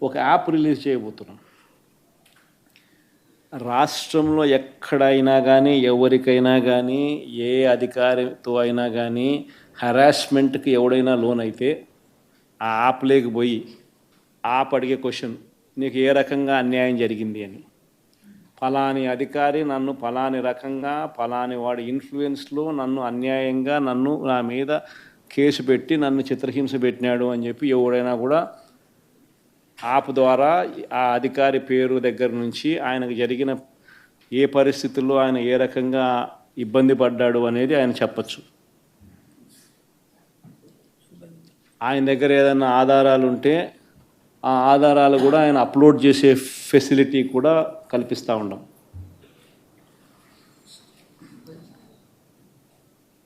ఒక app release చేయబోతున్నాం. రాష్ట్రంలో ఎక్కడైనా కానీ ఎవరికైనా కానీ ఏ అధికారితో అయినా కానీ హెరాస్మెంట్కి ఎవడైనా లోన్ అయితే ఆ యాప్ లేకపోయి యాప్ అడిగే క్వశ్చన్, నీకు ఏ రకంగా అన్యాయం జరిగింది అని. ఫలాని అధికారి నన్ను ఫలాని రకంగా ఫలాని వాడి ఇన్ఫ్లుయెన్స్లో నన్ను అన్యాయంగా నా మీద కేసు పెట్టి నన్ను చిత్రహింస పెట్టినాడు అని చెప్పి ఎవడైనా కూడా యాప్ ద్వారా ఆ అధికారి పేరు దగ్గర నుంచి ఆయనకు జరిగిన ఏ పరిస్థితుల్లో ఆయన ఏ రకంగా ఇబ్బంది పడ్డాడు అనేది ఆయన చెప్పచ్చు. ఆయన దగ్గర ఏదైనా ఆధారాలు ఉంటే ఆ ఆధారాలు కూడా ఆయన అప్లోడ్ చేసే ఫెసిలిటీ కూడా కల్పిస్తూ ఉన్నాం.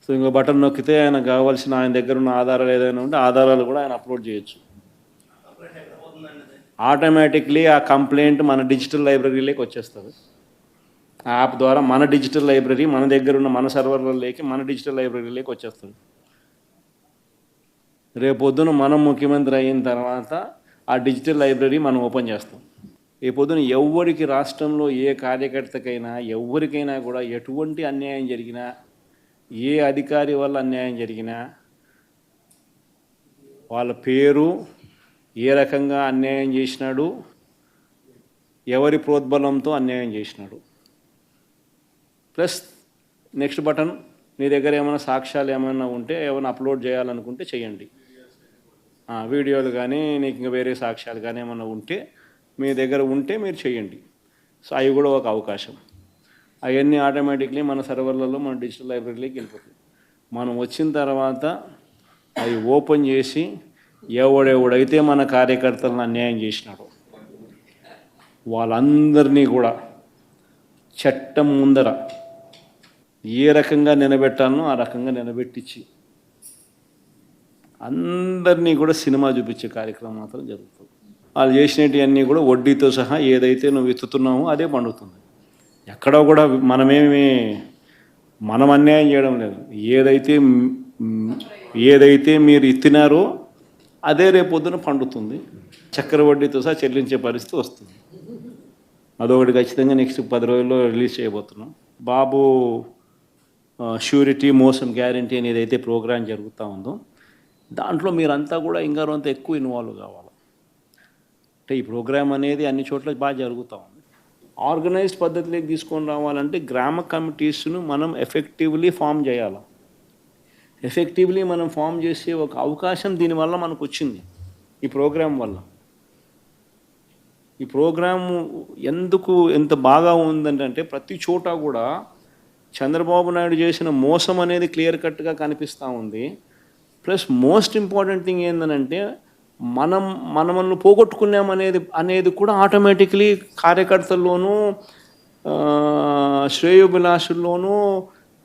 సో ఇంకో బటన్ నొక్కితే ఆయన కావాల్సిన ఆయన దగ్గర ఉన్న ఆధారాలు ఏదైనా ఉంటే ఆధారాలు కూడా ఆయన అప్లోడ్ చేయొచ్చు. ఆటోమేటిక్లీ ఆ కంప్లైంట్ మన డిజిటల్ లైబ్రరీలోకి వచ్చేస్తుంది. ఆ యాప్ ద్వారా మన డిజిటల్ లైబ్రరీ మన దగ్గర ఉన్న మన సర్వర్లలోకి మన డిజిటల్ లైబ్రరీలోకి వచ్చేస్తుంది. రేపొద్దున మనం ముఖ్యమంత్రి అయిన తర్వాత ఆ డిజిటల్ లైబ్రరీ మనం ఓపెన్ చేస్తాం. రేపొద్దున ఎవరికి రాష్ట్రంలో ఏ కార్యకర్తకైనా ఎవరికైనా కూడా ఎటువంటి అన్యాయం జరిగినా, ఏ అధికారి వల్ల అన్యాయం జరిగినా, వాళ్ళ పేరు, ఏ రకంగా అన్యాయం చేసినాడు, ఎవరి ప్రోద్బలంతో అన్యాయం చేసినాడు, ప్లస్ నెక్స్ట్ బటన్, నీ దగ్గర ఏమైనా సాక్ష్యాలు ఏమైనా ఉంటే ఏమైనా అప్లోడ్ చేయాలనుకుంటే చేయండి. వీడియోలు కానీ నీకు ఇంకా వేరే సాక్ష్యాలు కానీ ఏమైనా ఉంటే మీ దగ్గర ఉంటే మీరు చేయండి. సో అవి కూడా ఒక అవకాశం. అవన్నీ ఆటోమేటిక్లీ మన సర్వర్లలో మన డిజిటల్ లైబ్రరీలోకి వెళ్ళిపోతుంది. మనం వచ్చిన తర్వాత అవి ఓపెన్ చేసి ఎవడెవడైతే మన కార్యకర్తలను అన్యాయం చేసినాడో వాళ్ళందరినీ కూడా చట్టం ముందర ఏ రకంగా నిలబెట్టాలనో ఆ రకంగా నిలబెట్టించి అందరినీ కూడా సినిమా చూపించే కార్యక్రమం మాత్రం జరుగుతుంది. వాళ్ళు చేసినవన్నీ కూడా వడ్డీతో సహా ఏదైతే నువ్వు ఎత్తుతున్నావో అదే పండుతుంది. ఎక్కడో కూడా మనం అన్యాయం చేయడం లేదు. ఏదైతే మీరు ఎత్తినారో అదే రేపొద్దున పండుతుంది. చక్కెర వడ్డీతో సహా చెల్లించే పరిస్థితి వస్తుంది. అదొకటి ఖచ్చితంగా నెక్స్ట్ 10 రోజుల్లో రిలీజ్ చేయబోతున్నాం. బాబు ష్యూరిటీ మోసం గ్యారంటీ అనేది అయితే ప్రోగ్రాం జరుగుతూ ఉందో దాంట్లో మీరంతా కూడా ఇంకా కొంత ఎక్కువ ఇన్వాల్వ్ కావాలి. అంటే ఈ ప్రోగ్రాం అనేది అన్ని చోట్ల బాగా జరుగుతూ ఉంది. ఆర్గనైజ్డ్ పద్ధతిలోకి తీసుకొని రావాలంటే గ్రామ కమిటీస్ను మనం ఎఫెక్టివ్లీ ఫామ్ చేయాలి. ఎఫెక్టివ్లీ మనం ఫామ్ చేసే ఒక అవకాశం దీనివల్ల మనకు వచ్చింది ఈ ప్రోగ్రాం వల్ల. ఈ ప్రోగ్రాము ఎంత బాగా ఉందంటే ప్రతి చోట కూడా చంద్రబాబు నాయుడు చేసిన మోసం అనేది క్లియర్ కట్గా కనిపిస్తూ ఉంది. ప్లస్ మోస్ట్ ఇంపార్టెంట్ థింగ్ ఏంటంటే మనల్ని పోగొట్టుకున్నామనేది కూడా ఆటోమేటిక్లీ కార్యకర్తల్లోనూ శ్రేయోభిలాషుల్లోనూ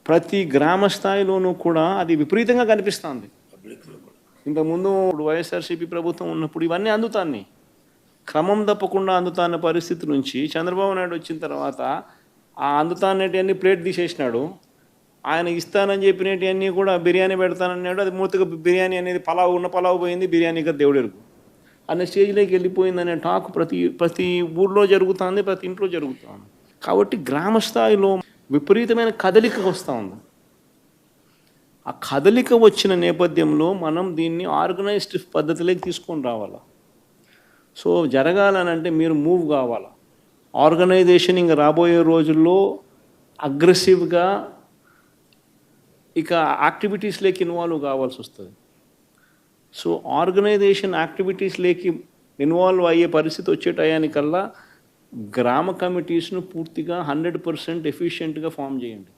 ప్రతి గ్రామ స్థాయిలోనూ కూడా అది విపరీతంగా కనిపిస్తుంది. ఇంతకుముందు వైఎస్ఆర్సీపీ ప్రభుత్వం ఉన్నప్పుడు ఇవన్నీ అందుతాన్ని క్రమం తప్పకుండా అందుతాన్న పరిస్థితి నుంచి చంద్రబాబు నాయుడు వచ్చిన తర్వాత ఆ అందుతాన్నటివన్నీ ప్లేట్ తీసేసినాడు. ఆయన ఇస్తానని చెప్పినవన్నీ కూడా బిర్యానీ పెడతానన్నాడు. అది మూతగా బిర్యానీ అనేది పలావ్ పోయింది, బిర్యానీ కదా దేవుడెరుగు అనే స్టేజ్లోకి వెళ్ళిపోయిందనే టాక్ ప్రతి ఊర్లో జరుగుతుంది, ప్రతి ఇంట్లో జరుగుతుంది. కాబట్టి గ్రామ స్థాయిలో విపరీతమైన కదలిక వస్తూ ఉంది. ఆ కదలిక వచ్చిన నేపథ్యంలో మనం దీన్ని ఆర్గనైజ్డ్ పద్ధతిలోకి తీసుకొని రావాలి. సో జరగాలనంటే మీరు మూవ్ కావాలి. ఆర్గనైజేషన్ ఇంకా రాబోయే రోజుల్లో అగ్రెసివ్గా ఇక యాక్టివిటీస్లోకి ఇన్వాల్వ్ కావాల్సి వస్తుంది. సో ఆర్గనైజేషన్ యాక్టివిటీస్లోకి ఇన్వాల్వ్ అయ్యే పరిస్థితి వచ్చే టయానికల్లా గ్రామ కమిటీస్ను పూర్తిగా 100% ఎఫిషియెంట్గా ఫామ్ చేయండి.